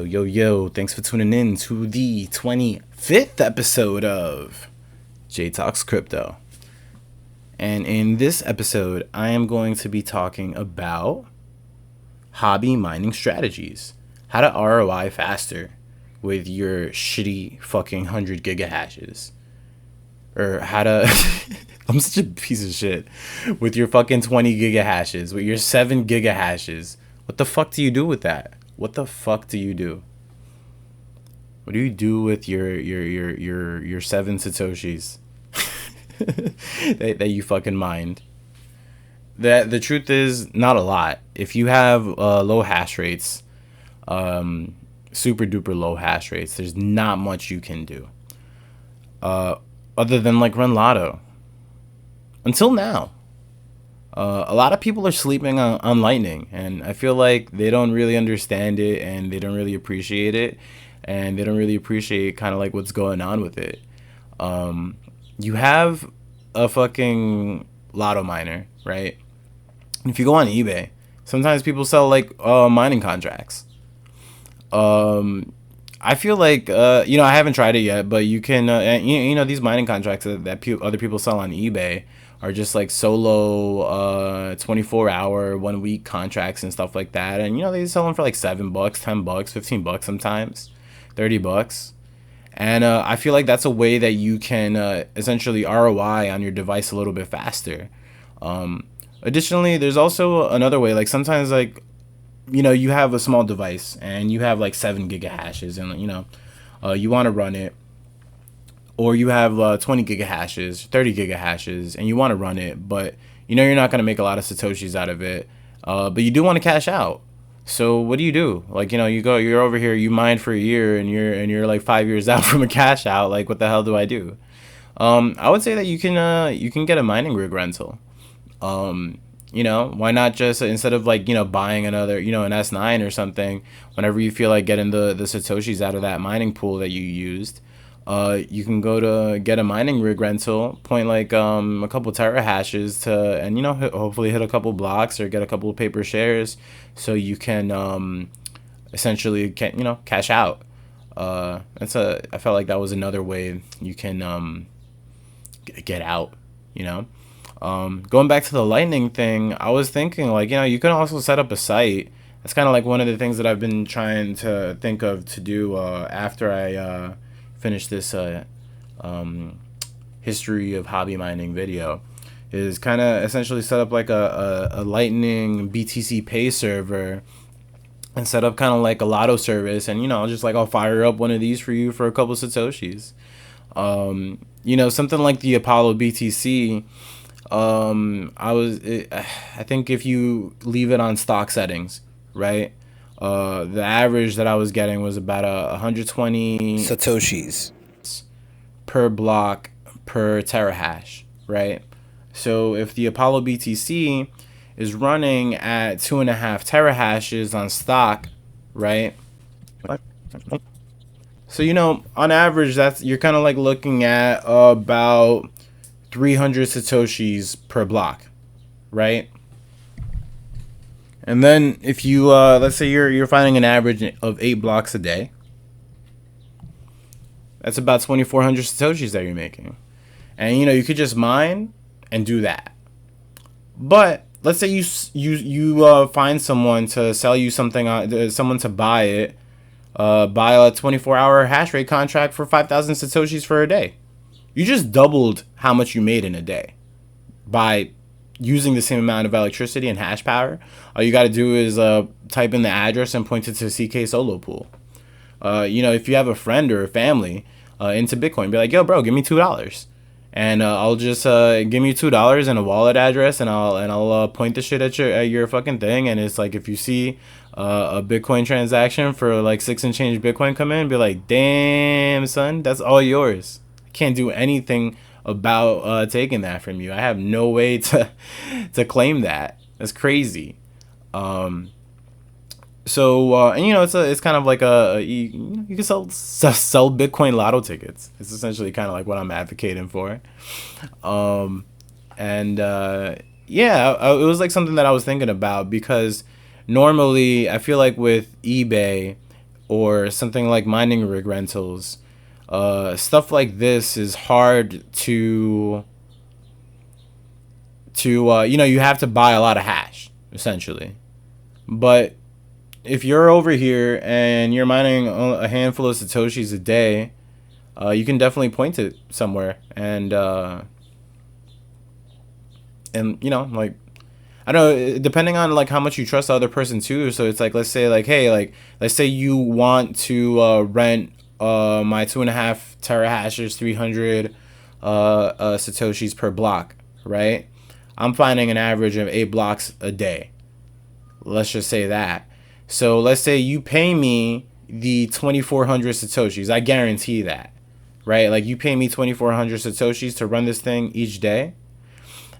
Yo, thanks for tuning in to the 25th episode of J Talks Crypto. And in this episode, I am going to be talking about hobby mining strategies. How to ROI faster with your shitty fucking 100 gigahashes. Or how to... I'm such a piece of shit. With your fucking 20 gigahashes, with your 7 gigahashes. What the fuck do you do with that? What the fuck do you do? What do you do with your 7 satoshis that you fucking mined? That the truth is not a lot. If you have low hash rates, super duper low hash rates, there's not much you can do. Other than like run lotto. Until now. A lot of people are sleeping on Lightning, and I feel like they don't really understand it, and they don't really appreciate it, and they don't really appreciate kind of like what's going on with it. You have a fucking lotto miner, right? And if you go on eBay, sometimes people sell like mining contracts. I feel like I haven't tried it yet, but you can these mining contracts that other people sell on eBay are just like solo 24-hour 1 week contracts and stuff like that, and they sell them for like $7, $10, $15 sometimes, $30. And I feel like that's a way that you can essentially ROI on your device a little bit faster. Additionally, there's also another way. Like sometimes, like you have a small device and you have like 7 gigahashes, and you want to run it, or you have 20 gigahashes, 30 gigahashes, and you want to run it, but you're not going to make a lot of satoshis out of it, but you do want to cash out. So what do you do? Like you're over here, you mine for a year, and you're like 5 years out from a cash out. Like, what the hell do I do? I would say that you can get a mining rig rental. Why not just, instead of like buying another an S9 or something, whenever you feel like getting the satoshis out of that mining pool that you used, you can go to get a mining rig rental, point like a couple terahashes to, and hopefully hit a couple blocks or get a couple of paper shares, so you can essentially cash out. I felt like that was another way you can get out. Going back to the Lightning thing, I was thinking like you can also set up a site. That's kind of like one of the things that I've been trying to think of to do after I finish this history of hobby mining video, is kind of essentially set up like a Lightning BTC Pay server, and set up kind of like a lotto service, and I'll fire up one of these for you for a couple satoshis. Something like the Apollo BTC. I think if you leave it on stock settings, right? The average that I was getting was about 120 satoshis per block per terahash, right? So if the Apollo BTC is running at 2.5 terahashes on stock, right? So on average, you're kind of like looking at about 300 satoshis per block, right? And then if you let's say you're finding an average of 8 blocks a day, that's about 2,400 satoshis that you're making. And you could just mine and do that. But let's say you find someone to sell you something, someone to buy it, buy a 24-hour hash rate contract for 5,000 satoshis for a day. You just doubled how much you made in a day by using the same amount of electricity and hash power. All you got to do is type in the address and point it to CK Solo Pool. If you have a friend or a family into Bitcoin, be like, yo, bro, give me $2, and I'll just give me $2 and a wallet address, and I'll point the shit at your fucking thing. And it's like, if you see a Bitcoin transaction for like 6 and change Bitcoin come in, be like, damn, son, that's all yours. Can't do anything about taking that from you. I have no way to claim that. That's crazy. And it's kind of like you can sell Bitcoin lotto tickets. It's essentially kind of like what I'm advocating for. It was like something that I was thinking about, because normally I feel like with eBay, or something like mining rig rentals. Stuff like this is hard to you have to buy a lot of hash essentially. But if you're over here and you're mining a handful of satoshis a day, you can definitely point it somewhere, and like, I don't know, depending on like how much you trust the other person too. So it's like, let's say like, hey, like, let's say you want to rent my 2.5 terahashes, 300 satoshis per block, right? I'm finding an average of 8 blocks a day. Let's just say that. So let's say you pay me the 2,400 satoshis. I guarantee that, right? Like, you pay me 2,400 satoshis to run this thing each day.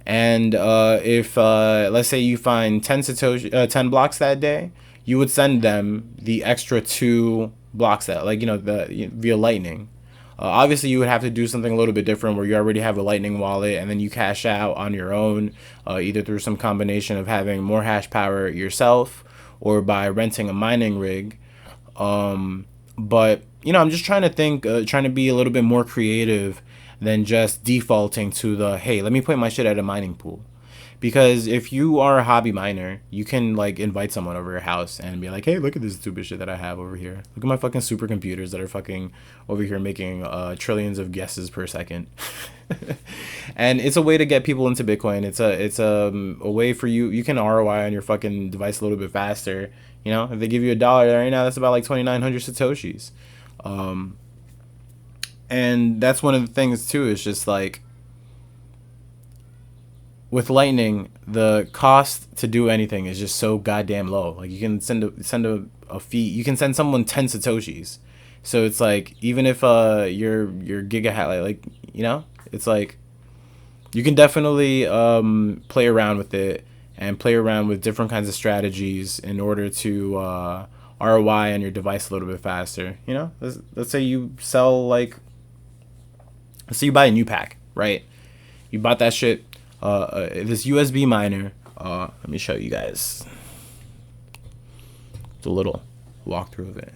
And if let's say you find 10 blocks that day, you would send them the extra 2 blocks that, like, via Lightning. Obviously, you would have to do something a little bit different where you already have a Lightning wallet and then you cash out on your own, either through some combination of having more hash power yourself or by renting a mining rig. But I'm just trying to think, trying to be a little bit more creative than just defaulting to the, hey, let me put my shit at a mining pool. Because if you are a hobby miner, you can like invite someone over your house and be like, hey, look at this stupid shit that I have over here. Look at my fucking supercomputers that are fucking over here making trillions of guesses per second. And it's a way to get people into Bitcoin. It's a way for you. You can ROI on your fucking device a little bit faster. If they give you $1 right now, that's about like 2,900 satoshis. And that's one of the things too, is just like, with Lightning, the cost to do anything is just so goddamn low. Like, you can send a fee. You can send someone 10 satoshis. So it's like, even if your gigahash, like it's like, you can definitely play around with it and play around with different kinds of strategies in order to ROI on your device a little bit faster. Let's say you sell, like, let's say you buy a new pack, right? You bought that shit. This USB miner, let me show you guys. It's a little walkthrough of it.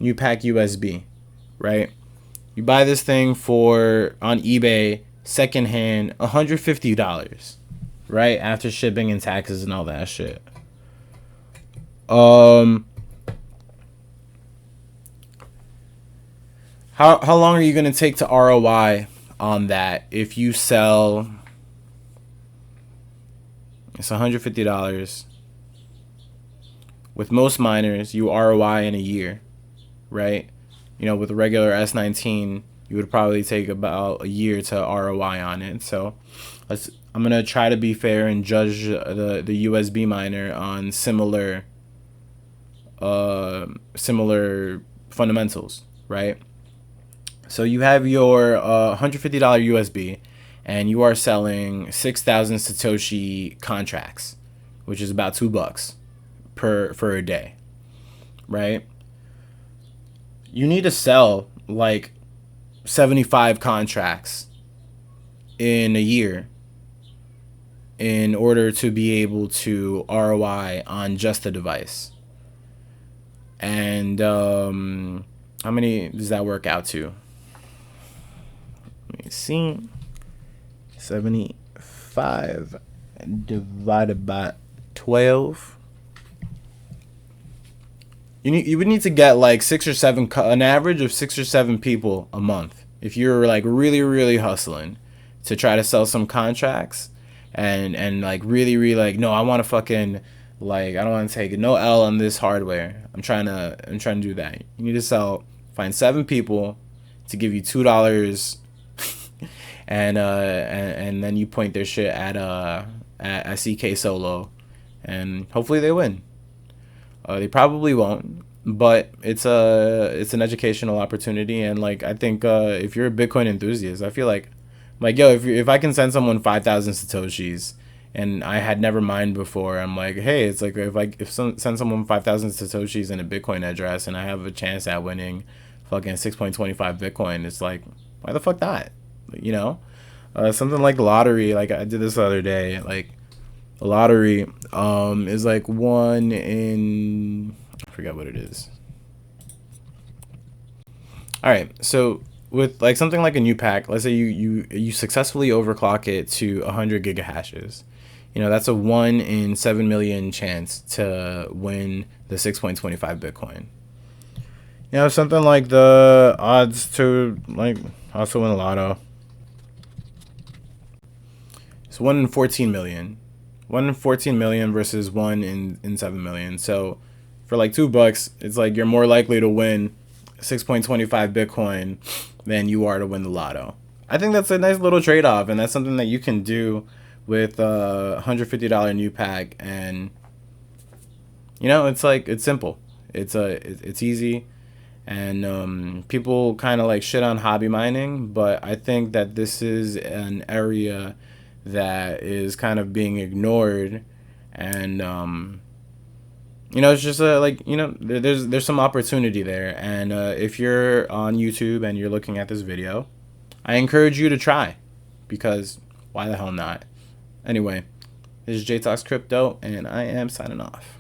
New pack USB, right? You buy this thing on eBay, secondhand, $150, right? After shipping and taxes and all that shit. How long are you gonna take to ROI on that if you sell? It's $150. With most miners, you ROI in a year, right? With a regular S19, you would probably take about a year to ROI on it. So I'm gonna try to be fair and judge the USB miner on similar fundamentals, right? So you have your $150 USB, and you are selling 6,000 Satoshi contracts, which is about $2 for a day, right? You need to sell like 75 contracts in a year in order to be able to ROI on just the device. And how many does that work out to? Let me see. 75 divided by 12. You would need to get like an average of 6 or 7 people a month if you're like really, really hustling to try to sell some contracts and like really like, no, I want to fucking, like, I don't want to take no L on this hardware. I'm trying to do that. You need to find 7 people to give you $2. And then you point their shit at CK Solo, and hopefully they win. They probably won't, but it's an educational opportunity. And like, I think if you're a Bitcoin enthusiast, I feel like yo, if I can send someone 5,000 satoshis, and I had never mined before, I'm like, hey, it's like, send someone 5,000 satoshis in a Bitcoin address, and I have a chance at winning fucking 6.25 Bitcoin, it's like, why the fuck not? Something like lottery, like I did this the other day, like a lottery is like 1 in, I forgot what it is. All right, so with like something like a new pack, let's say you successfully overclock it to 100 gigahashes. You know, that's a 1 in 7 million chance to win the 6.25 Bitcoin. You know, something like the odds to like also win the lotto. It's 1 in 14 million. 1 in 14 million versus 1 in 7 million. So for like $2, it's like you're more likely to win 6.25 Bitcoin than you are to win the lotto. I think that's a nice little trade-off, and that's something that you can do with a $150 new pack. And you know, it's like it's simple. It's easy, and people kind of like shit on hobby mining, but I think that this is an area that is kind of being ignored, and you know, it's just like, you know, there's some opportunity there, and if you're on YouTube and you're looking at this video, I encourage you to try, because why the hell not? Anyway, this is J Talks Crypto, and I am signing off.